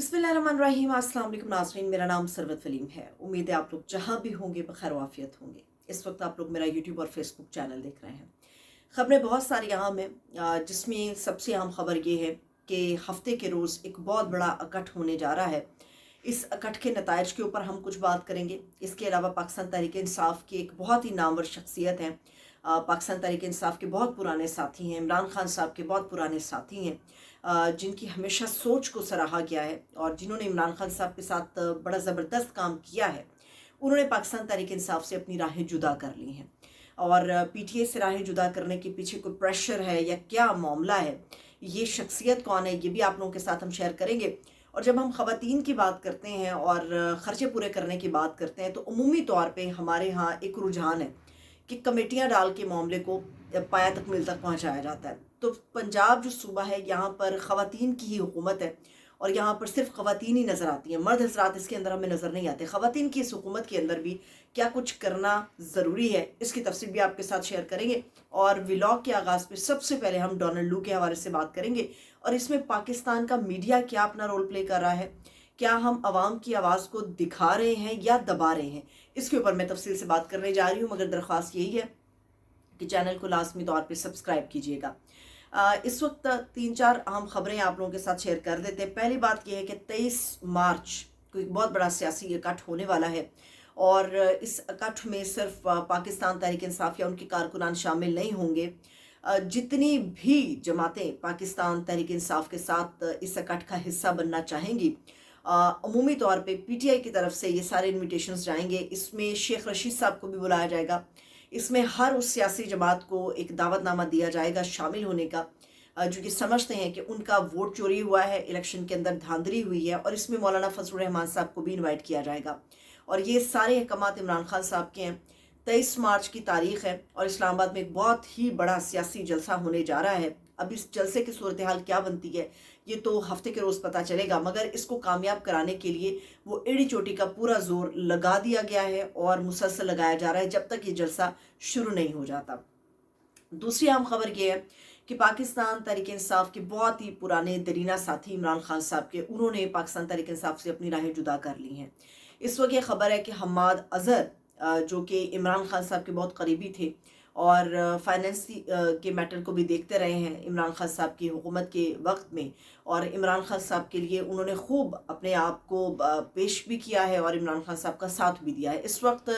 बिस्मिल्लाहिर्रहमानिर्रहीम। अस्सलाम वालेकुम नाज़रीन, मेरा नाम सरवत वलीम है। उम्मीद है आप लोग जहाँ भी होंगे बखैर वाफियत होंगे। इस वक्त आप लोग मेरा यूट्यूब और फेसबुक चैनल देख रहे हैं। ख़बरें बहुत सारी अहम हैं, जिसमें सबसे अहम ख़बर ये है कि हफ्ते के रोज़ एक बहुत बड़ा इकट्ठ होने जा रहा है। इस इकट्ठ के नताइज के ऊपर हम कुछ बात करेंगे। इसके अलावा पाकिस्तान तहरीक इंसाफ की एक बहुत ही नामवर शख्सियत हैं, पाकिस्तान तहरीक इंसाफ के बहुत पुराने साथी हैं, इमरान खान साहब के बहुत पुराने साथी हैं, जिनकी हमेशा सोच को सराहा गया है और जिन्होंने इमरान खान साहब के साथ बड़ा ज़बरदस्त काम किया है। उन्होंने पाकिस्तान तहरीक इंसाफ से अपनी राहें जुदा कर ली हैं और पीटीआई से राहें जुदा करने के पीछे कोई प्रेशर है या क्या मामला है, ये शख्सियत कौन है, ये भी आप लोगों के साथ हम शेयर करेंगे। और जब हम ख़वातीन की बात करते हैं और ख़र्चे पूरे करने की बात करते हैं तो उमूमी तौर पे हमारे यहाँ एक रुझान है कि कमेटियाँ डाल के मामले को पाया तकमील तक पहुँचाया जाता है। तो पंजाब जो सूबा है, यहाँ पर ख़वातीन की ही हुकूमत है और यहाँ पर सिर्फ ख़वातीन ही नज़र आती हैं, मर्द हज़रात इसके अंदर हमें नज़र नहीं आते। ख़वातीन की इस हुकूमत के अंदर भी क्या कुछ करना ज़रूरी है, इसकी तफसील भी आपके साथ शेयर करेंगे। और व्लॉग के आगाज़ पे सबसे पहले हम डोनाल्ड लू के हवाले से बात करेंगे और इसमें पाकिस्तान का मीडिया क्या अपना रोल प्ले कर रहा है, क्या हम आवाम की आवाज़ को दिखा रहे हैं या दबा रहे हैं, इसके ऊपर मैं तफसील से बात करने जा रही हूँ। मगर दरख्वास्त यही है कि चैनल को लाजमी तौर पे सब्सक्राइब कीजिएगा। इस वक्त 3-4 अहम खबरें आप लोगों के साथ शेयर कर देते हैं। पहली बात यह है कि 23 मार्च को एक बहुत बड़ा सियासी इकट्ठ होने वाला है और इस इकट्ठ में सिर्फ पाकिस्तान तहरीक इंसाफ या उनके कारकुनान शामिल नहीं होंगे। जितनी भी जमातें पाकिस्तान तहरीक इंसाफ के साथ इस इकट्ठ का हिस्सा बनना चाहेंगी, अमूमी तौर पे पीटीआई की तरफ से ये सारे इन्विटेशंस जाएंगे। इसमें शेख रशीद साहब को भी बुलाया जाएगा। इसमें हर उस सियासी जमात को एक दावतनामा दिया जाएगा शामिल होने का, जो कि समझते हैं कि उनका वोट चोरी हुआ है, इलेक्शन के अंदर धांधली हुई है। और इसमें मौलाना फजलुर रहमान साहब को भी इनवाइट किया जाएगा और ये सारे अहकामात इमरान खान साहब के हैं। 23 मार्च की तारीख है और इस्लामाबाद में एक बहुत ही बड़ा सियासी जलसा होने जा रहा है। अब इस जलसे की सूरत हाल क्या बनती है ये तो हफ्ते के रोज़ पता चलेगा, मगर इसको कामयाब कराने के लिए वो एड़ी चोटी का पूरा जोर लगा दिया गया है और मुसलसल लगाया जा रहा है जब तक ये जलसा शुरू नहीं हो जाता। दूसरी अहम खबर ये है कि पाकिस्तान तहरीक इंसाफ के बहुत ही पुराने दरीना साथी इमरान खान साहब के, उन्होंने पाकिस्तान तहरीक इंसाफ से अपनी राहें जुदा कर ली हैं। इस वक्त ये खबर है कि हम्माद अजहर, जो कि इमरान खान साहब के बहुत करीबी थे और फाइनेंस के मैटर को भी देखते रहे हैं इमरान खान साहब की हुकूमत के वक्त में, और इमरान खान साहब के लिए उन्होंने खूब अपने आप को पेश भी किया है और इमरान खान साहब का साथ भी दिया है। इस वक्त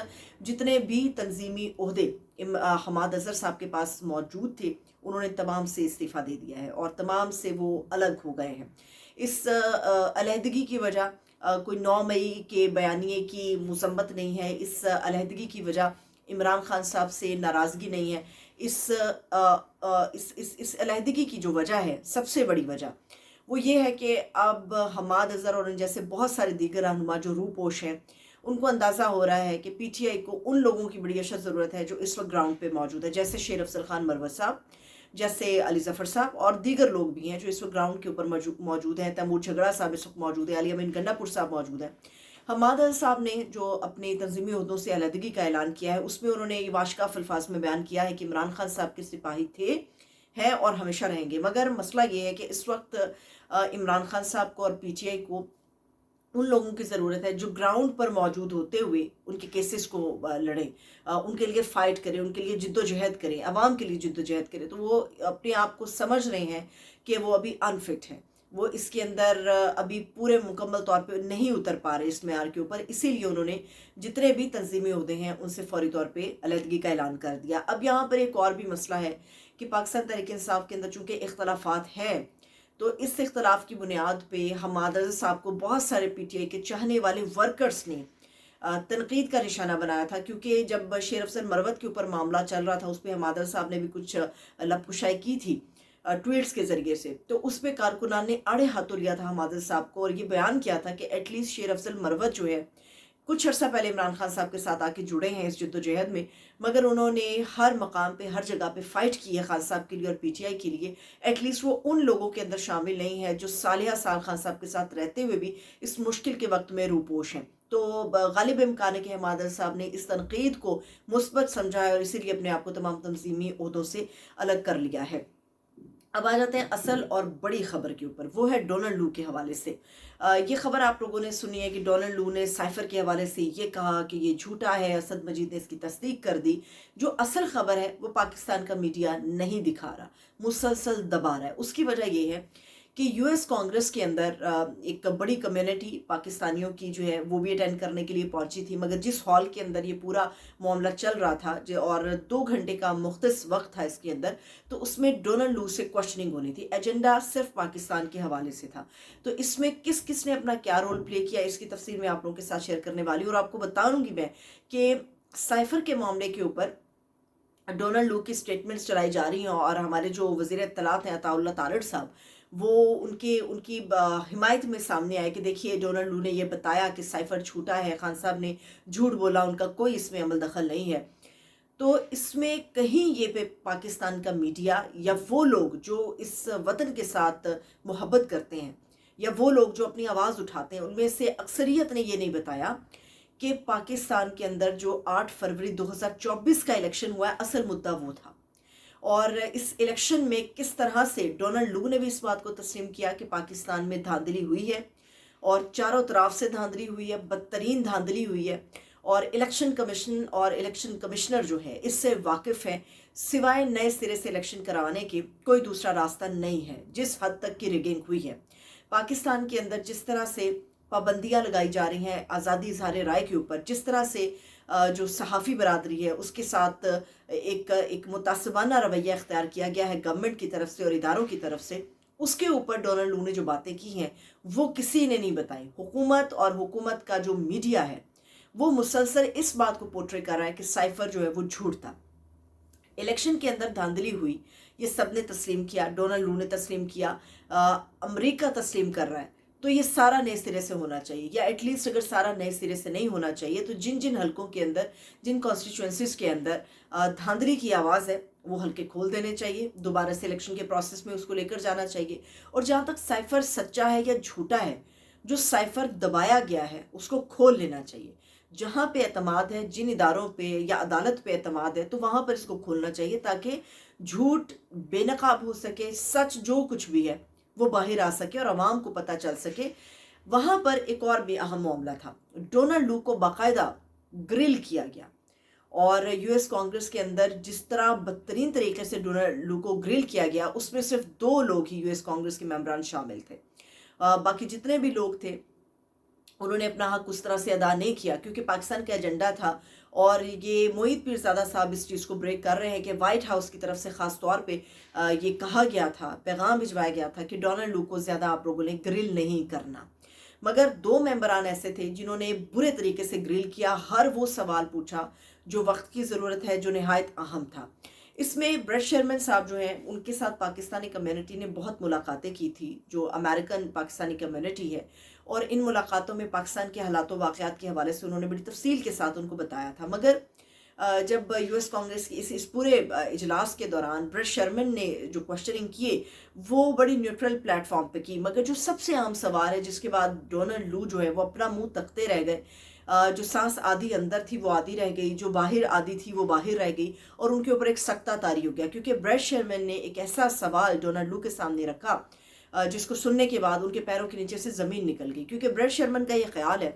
जितने भी तंजीमी ओहदे हम्माद अजहर साहब के पास मौजूद थे, उन्होंने तमाम से इस्तीफ़ा दे दिया है और तमाम से वो अलग हो गए हैं। इस अलहदगी की वजह कोई 9 मई के बयानिए की मुसम्मत नहीं है। इस अलहदगी की वजह इमरान खान साहब से नाराज़गी नहीं है। इस अलहदगी की जो वजह है, सबसे बड़ी वजह वो ये है कि अब हम्माद अजहर और जैसे बहुत सारे दीगर रहनुमा जो रूपोश हैं, उनको अंदाज़ा हो रहा है कि पीटीआई को उन लोगों की बड़ी अशद ज़रूरत है जो इस वक्त ग्राउंड पे मौजूद है, जैसे शेर अफजल खान मरवत साहब, जैसे अली ज़फ़र साहब और दीगर लोग भी हैं जो इस वक्त ग्राउंड के ऊपर मौजूद हैं। तैमूर झगड़ा साहब इस वक्त मौजूद है, अली अमीन गन्नापुर साहब मौजूद हैं। हम्माद अजहर साहब ने जो अपने तंजीमी ओहदों से अलहदगी का ऐलान किया है, उसमें उन्होंने ये वाशकाफ अल्फाज में बयान किया है कि इमरान खान साहब के सिपाही थे, हैं और हमेशा रहेंगे। मगर मसला ये है कि इस वक्त इमरान खान साहब को और पीटीआई को उन लोगों की ज़रूरत है जो ग्राउंड पर मौजूद होते हुए उनके केसेस को लड़ें, उनके लिए फ़ाइट करें, उनके लिए जिद्दोजहद करें, आवाम के लिए जिद्दोजहद करें। तो वो अपने आप को समझ रहे हैं कि वो अभी अनफिट हैं, वो इसके अंदर अभी पूरे मुकम्मल तौर पे नहीं उतर पा रहे इस मेयार के ऊपर। इसीलिए उन्होंने जितने भी तंजीमी ओहदे हैं उनसे फौरी तौर पे अलहदगी का ऐलान कर दिया। अब यहाँ पर एक और भी मसला है कि पाकिस्तान तहरीक इंसाफ के अंदर चूँकि इख्तलाफात हैं, तो इस इख्तलाफ की बुनियाद पे हम्माद अजहर साहब को बहुत सारे पीटीआई के चाहने वाले वर्कर्स ने तनकीद का निशाना बनाया था, क्योंकि जब शेर अफजल मरवत के ऊपर मामला चल रहा था उस पर हम्माद अजहर साहब ने भी कुछ लबकुशाई की थी ट्वीट्स के ज़रिए से। तो उस पर कारकुनान ने आड़े हाथों लिया था हम्माद अजहर साहब को और ये बयान किया था कि एटलीस्ट शेर अफजल मरवत जो है कुछ अर्सा पहले इमरान खान साहब के साथ आके जुड़े हैं इस जद्दोजहद में, मगर उन्होंने हर मकाम पे हर जगह पे फ़ाइट की है खान साहब के लिए और पीटीआई के लिए। एटलीस्ट वो उन लोगों के अंदर शामिल नहीं है जो सालिहा साल खान साहब के साथ रहते हुए भी इस मुश्किल के वक्त में रूपोश हैं। तो गालिब इम्कान है कि हम्माद अजहर साहब ने इस तनकीद को मुस्बत समझा है और इसीलिए अपने आप को तमाम तंजीमी ओहदों से अलग कर लिया है। अब आ जाते हैं असल और बड़ी खबर के ऊपर, वो है डोनाल्ड लू के हवाले से। ये खबर आप लोगों ने सुनी है कि डोनाल्ड लू ने साइफर के हवाले से ये कहा कि ये झूठा है, असद मजीद ने इसकी तस्दीक कर दी। जो असल खबर है वो पाकिस्तान का मीडिया नहीं दिखा रहा, मुसलसल दबा रहा है। उसकी वजह ये है कि यूएस कांग्रेस के अंदर एक बड़ी कम्युनिटी पाकिस्तानियों की जो है वो भी अटेंड करने के लिए पहुंची थी, मगर जिस हॉल के अंदर ये पूरा मामला चल रहा था जो, और 2 घंटे का मुख्तस वक्त था इसके अंदर, तो उसमें डोनाल्ड लू से क्वेश्चनिंग होनी थी। एजेंडा सिर्फ पाकिस्तान के हवाले से था। तो इसमें किस किस ने अपना क्या रोल प्ले किया, इसकी तफसील मैं आप लोगों के साथ शेयर करने वाली हूँ। और आपको बताऊंगी मैं कि साइफर के मामले के ऊपर डोनाल्ड लू की स्टेटमेंट्स चलाई जा रही हैं, और हमारे जो वज़ीर इत्तलात हैं अताउल्लाह तारड़ साहब, वो उनकी हिमायत में सामने आए कि देखिए डोनाल्ड लू ने ये बताया कि साइफर झूठा है, खान साहब ने झूठ बोला, उनका कोई इसमें अमल दखल नहीं है। तो इसमें कहीं ये पे पाकिस्तान का मीडिया या वो लोग जो इस वतन के साथ मोहब्बत करते हैं, या वो लोग जो अपनी आवाज़ उठाते हैं, उनमें से अक्सरियत ने ये नहीं बताया कि पाकिस्तान के अंदर जो 8 फरवरी 2024 का इलेक्शन हुआ है, असल मुद्दा वो था। और इस इलेक्शन में किस तरह से डोनाल्ड लू ने भी इस बात को तस्लीम किया कि पाकिस्तान में धांधली हुई है, और चारों तरफ से धांधली हुई है, बदतरीन धांधली हुई है, और इलेक्शन कमीशन और इलेक्शन कमिश्नर जो है इससे वाकिफ़ हैं। सिवाय नए सिरे से इलेक्शन करवाने के कोई दूसरा रास्ता नहीं है। जिस हद तक की रिगिंग हुई है पाकिस्तान के अंदर, जिस तरह से पाबंदियां लगाई जा रही हैं आज़ादी इज़हार राय के ऊपर, जिस तरह से जो सहाफ़ी बरादरी है उसके साथ एक मुतासिबाना रवैया इख्तियार किया गया है गवर्नमेंट की तरफ से और इदारों की तरफ से, उसके ऊपर डोनाल्ड लू ने जो बातें की हैं वो किसी ने नहीं बताई। हुकूमत और हुकूमत का जो मीडिया है वो मुसलसल इस बात को पोर्ट्रे कर रहा है कि साइफर जो है वो झूठ था। इलेक्शन के अंदर धांधली हुई, ये सब ने तस्लीम किया, डोनाल्ड लू ने तस्लीम किया, अमेरिका तस्लीम कर रहा है। तो ये सारा नए सिरे से होना चाहिए, या एटलीस्ट अगर सारा नए सिरे से नहीं होना चाहिए तो जिन जिन हलकों के अंदर, जिन कॉन्स्टिट्यूंसीज के अंदर धांधली की आवाज़ है वो हल्के खोल देने चाहिए, दोबारा से इलेक्शन के प्रोसेस में उसको लेकर जाना चाहिए। और जहाँ तक साइफर सच्चा है या झूठा है, जो साइफर दबाया गया है उसको खोल लेना चाहिए। जहाँ पे एतमाद है, जिन इदारों पे या अदालत पे एतमाद है, तो वहाँ पर इसको खोलना चाहिए ताकि झूठ बेनकाब हो सके, सच जो कुछ भी है वो बाहर आ सके और आवाम को पता चल सके। वहाँ पर एक और भी अहम मामला था, डोनाल्ड लू को बाकायदा ग्रिल किया गया, और यूएस कांग्रेस के अंदर जिस तरह बदतरीन तरीके से डोनाल्ड लू को ग्रिल किया गया, उसमें सिर्फ 2 लोग ही यूएस कांग्रेस के मेंबरान शामिल थे। बाकी जितने भी लोग थे उन्होंने अपना हक उस तरह से अदा नहीं किया, क्योंकि पाकिस्तान का एजेंडा था। और ये मोहित पीरज़ादा साहब इस चीज़ को ब्रेक कर रहे हैं कि वाइट हाउस की तरफ से ख़ास तौर पे ये कहा गया था, पैगाम भिजवाया गया था कि डोनाल्ड लू को ज़्यादा आप लोगों ने ग्रिल नहीं करना। मगर 2 मेंबरान ऐसे थे जिन्होंने बुरे तरीके से ग्रिल किया, हर वो सवाल पूछा जो वक्त की ज़रूरत है, जो नहायत अहम था। इसमें ब्रेट शेरमैन साहब जो हैं, उनके साथ पाकिस्तानी कम्युनिटी ने बहुत मुलाकातें की थी, जो अमेरिकन पाकिस्तानी कम्युनिटी है, और इन मुलाकातों में पाकिस्तान के हालात वाक़यात के हवाले से उन्होंने बड़ी तफसील के साथ उनको बताया था। मगर जब यूएस कांग्रेस की इस पूरे इजलास के दौरान ब्रेट शेरमैन ने जो क्वेश्चनिंग किए वो बड़ी न्यूट्रल प्लेटफॉर्म पे की, मगर जो सबसे अहम सवाल है जिसके बाद डोनाल्ड लू जो है वो अपना मुंह तकते रह गए, जो सांस आधी अंदर थी वो आधी रह गई, जो बाहर आधी थी वो बाहर रह गई, और उनके ऊपर एक सख्ता तारी हो गया, क्योंकि ब्रेट शेरमैन ने एक ऐसा सवाल डोनाल्ड लू के सामने रखा जिसको सुनने के बाद उनके पैरों के नीचे से ज़मीन निकल गई। क्योंकि ब्रेट शेरमैन का ये ख्याल है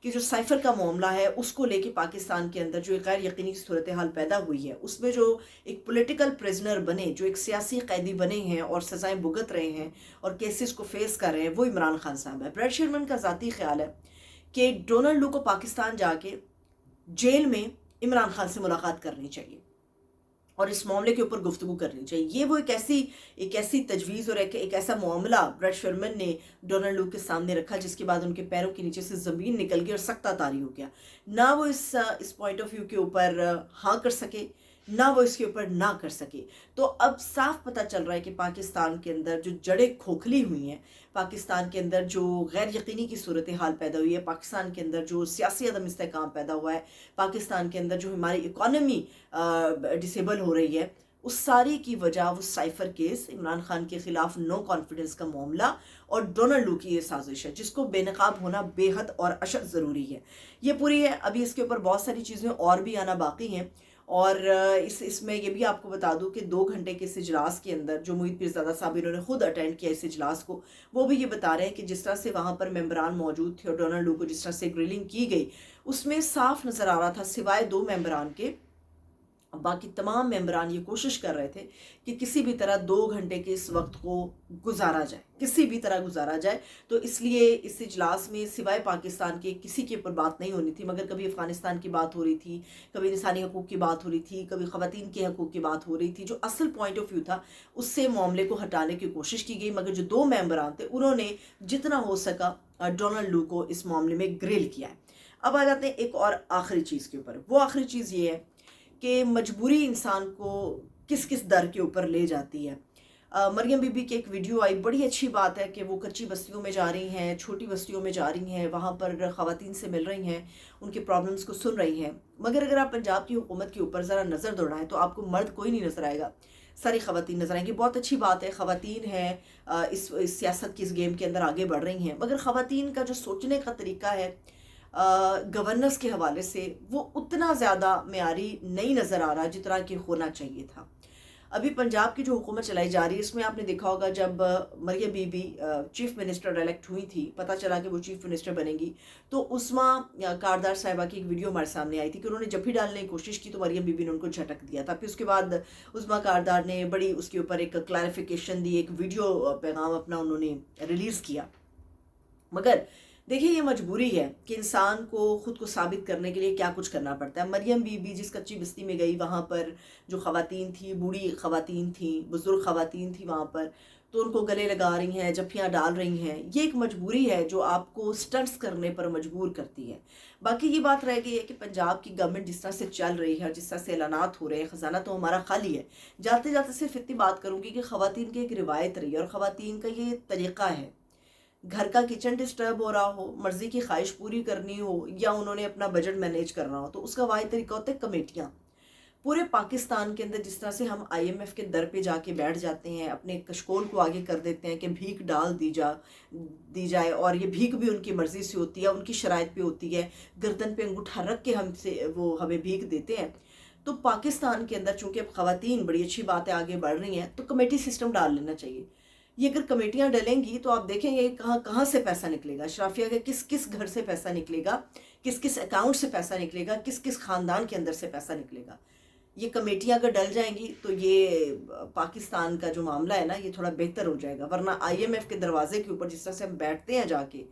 कि जो साइफर का मामला है उसको लेके पाकिस्तान के अंदर जो एक गैर यकीनी सूरत हाल पैदा हुई है, उसमें जो एक पॉलिटिकल प्रिजनर बने, जो एक सियासी कैदी बने हैं और सज़ाएं भुगत रहे हैं और केसेस को फेस कर रहे हैं, वो इमरान खान साहब है। ब्रेट शेरमैन का ज़ाती ख्याल है कि डोनाल्ड लू को पाकिस्तान जाके जेल में इमरान खान से मुलाकात करनी चाहिए और इस मामले के ऊपर गुफ्तगू करनी चाहिए। ये वो एक ऐसी तजवीज़ और एक ऐसा मामला ब्रेट शेरमैन ने डोनाल्ड लू के सामने रखा जिसके बाद उनके पैरों के नीचे से ज़मीन निकल गई और सख्ता तारी हो गया। ना वो इस पॉइंट ऑफ व्यू के ऊपर हाँ कर सके, ना वो इसके ऊपर ना कर सके। तो अब साफ पता चल रहा है कि पाकिस्तान के अंदर जो जड़ें खोखली हुई हैं, पाकिस्तान के अंदर जो गैर यकीनी की सूरत हाल पैदा हुई है, पाकिस्तान के अंदर जो सियासी अदम इस्तेहकाम पैदा हुआ है, पाकिस्तान के अंदर जो हमारी इकॉनमी डिसेबल हो रही है, उस सारी की वजह वो साइफर केस, इमरान खान के ख़िलाफ़ नो कॉन्फिडेंस का मामला और डोनाल्ड लू की ये साजिश है जिसको बेनकाब होना बेहद और अशद ज़रूरी है। ये पूरी है, अभी इसके ऊपर बहुत सारी चीज़ें और भी आना बाकी हैं اور اس میں یہ بھی آپ کو بتا دوں کہ 2 گھنٹے کے اس اجلاس کے اندر جو محیط پیرزادہ صاحب انہوں نے خود اٹینڈ کیا اس اجلاس کو، وہ بھی یہ بتا رہے ہیں کہ جس طرح سے وہاں پر ممبران موجود تھے اور ڈونلڈ لو کو جس طرح سے گرلنگ کی گئی، اس میں صاف نظر آ رہا تھا سوائے 2 ممبران کے باقی تمام ممبران یہ کوشش کر رہے تھے کہ کسی بھی طرح 2 گھنٹے کے اس وقت کو گزارا جائے، کسی بھی طرح گزارا جائے۔ تو اس لیے اس اجلاس میں سوائے پاکستان کے کسی کے اوپر بات نہیں ہونی تھی، مگر کبھی افغانستان کی بات ہو رہی تھی، کبھی انسانی حقوق کی بات ہو رہی تھی، کبھی خواتین کے حقوق کی بات ہو رہی تھی۔ جو اصل پوائنٹ آف ویو تھا اس سے معاملے کو ہٹانے کی کوشش کی گئی، مگر جو 2 ممبران تھے انہوں نے جتنا ہو سکا ڈونلڈ لو کو اس معاملے میں گریل کیا ہے۔ اب آ جاتے ہیں ایک اور آخری چیز کے اوپر۔ وہ آخری چیز یہ ہے کہ مجبوری انسان کو کس کس در کے اوپر لے جاتی ہے۔ مریم بی بی کی ایک ویڈیو آئی، بڑی اچھی بات ہے کہ وہ کچی بستیوں میں جا رہی ہیں، چھوٹی بستیوں میں جا رہی ہیں، وہاں پر خواتین سے مل رہی ہیں، ان کے پرابلمز کو سن رہی ہیں۔ مگر اگر آپ پنجاب کی حکومت کے اوپر ذرا نظر دوڑائیں تو آپ کو مرد کوئی نہیں نظر آئے گا، ساری خواتین نظر آئیں گی۔ بہت اچھی بات ہے، خواتین ہیں اس سیاست کی اس گیم کے اندر آگے بڑھ رہی ہیں، مگر خواتین کا جو سوچنے کا طریقہ ہے گورننس کے حوالے سے وہ اتنا زیادہ معیاری نہیں نظر آ رہا جتنا کہ ہونا چاہیے تھا۔ ابھی پنجاب کی جو حکومت چلائی جا رہی ہے اس میں آپ نے دیکھا ہوگا جب Maryam Bibi chief minister elect ہوئی تھی، پتہ چلا کہ وہ چیف منسٹر بنے گی، تو عثما کاردار صاحبہ کی ایک ویڈیو ہمارے سامنے آئی تھی کہ انہوں نے جب بھی ڈالنے کی کوشش کی تو مریم بی بی نے ان کو جھٹک دیا تھا۔ پھر اس کے بعد عثما کاردار نے بڑی اس کے اوپر ایک کلیریفیکیشن دی، ایک ویڈیو پیغام اپنا انہوں نے ریلیز کیا۔ مگر دیکھیں یہ مجبوری ہے کہ انسان کو خود کو ثابت کرنے کے لیے کیا کچھ کرنا پڑتا ہے۔ مریم بی بی جس کچی بستی میں گئی، وہاں پر جو خواتین تھیں، بوڑھی خواتین تھیں، بزرگ خواتین تھیں وہاں پر، تو ان کو گلے لگا رہی ہیں، جفیاں ڈال رہی ہیں۔ یہ ایک مجبوری ہے جو آپ کو سٹنٹس کرنے پر مجبور کرتی ہے۔ باقی یہ بات رہ گئی ہے کہ پنجاب کی گورنمنٹ جس طرح سے چل رہی ہے، جس طرح سے اعلانات ہو رہے ہیں، خزانہ تو ہمارا خالی ہے۔ جاتے جاتے صرف اتنی بات کروں گی کہ خواتین کی ایک روایت رہی ہے اور خواتین کا یہ طریقہ ہے، گھر کا کچن ڈسٹرب ہو رہا ہو، مرضی کی خواہش پوری کرنی ہو یا انہوں نے اپنا بجٹ مینیج کرنا ہو، تو اس کا واحد طریقہ ہوتا ہے کمیٹیاں۔ پورے پاکستان کے اندر جس طرح سے ہم آئی ایم ایف کے در پہ جا کے بیٹھ جاتے ہیں، اپنے کشکول کو آگے کر دیتے ہیں کہ بھیک ڈال دی جائے، اور یہ بھیک بھی ان کی مرضی سے ہوتی ہے، ان کی شرائط پہ ہوتی ہے، گردن پہ انگوٹھا رکھ کے وہ ہمیں بھیک دیتے ہیں۔ تو پاکستان کے اندر چونکہ اب خواتین بڑی اچھی بات ہے آگے بڑھ رہی ہیں، تو کمیٹی سسٹم ڈال لینا چاہیے۔ یہ اگر کمیٹیاں ڈلیں گی تو آپ دیکھیں گے کہاں سے پیسہ نکلے گا، اشرافیہ کے کس کس گھر سے پیسہ نکلے گا، کس کس اکاؤنٹ سے پیسہ نکلے گا، کس کس خاندان کے اندر سے پیسہ نکلے گا۔ یہ کمیٹیاں اگر ڈل جائیں گی تو یہ پاکستان کا جو معاملہ ہے نا یہ تھوڑا بہتر ہو جائے گا۔ ورنہ آئی ایم ایف کے دروازے کے اوپر جس طرح سے ہم بیٹھتے ہیں جا کے،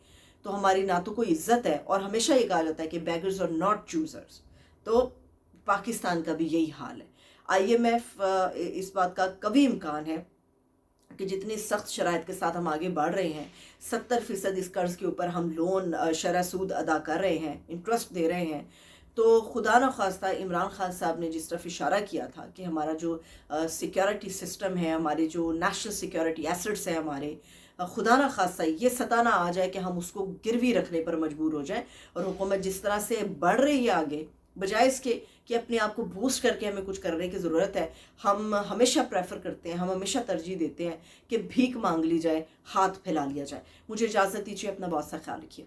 تو ہماری نہ تو کوئی عزت ہے، اور ہمیشہ یہ کہا جاتا ہے کہ بیگرز آر ناٹ چوزرز، تو پاکستان کا بھی یہی حال ہے۔ آئی ایم ایف اس بات کا قوی امکان ہے کہ جتنی سخت شرائط کے ساتھ ہم آگے بڑھ رہے ہیں، 70% اس قرض کے اوپر ہم لون شرح سود ادا کر رہے ہیں، انٹرسٹ دے رہے ہیں، تو خدا نخواستہ عمران خان صاحب نے جس طرف اشارہ کیا تھا کہ ہمارا جو سیکیورٹی سسٹم ہے، ہمارے جو نیشنل سیکیورٹی ایسٹس ہیں ہمارے، خدا نخواستہ یہ سطح نہ آ جائے کہ ہم اس کو گروی رکھنے پر مجبور ہو جائیں، اور حکومت جس طرح سے بڑھ رہی ہے آگے، بجائے اس کے کہ اپنے آپ کو بوسٹ کر کے ہمیں کچھ کرنے کی ضرورت ہے، ہم ہمیشہ پریفر کرتے ہیں، ہم ہمیشہ ترجیح دیتے ہیں کہ بھیک مانگ لی جائے، ہاتھ پھیلا لیا جائے۔ مجھے اجازت دیجیے، اپنا بہت سا خیال رکھیے۔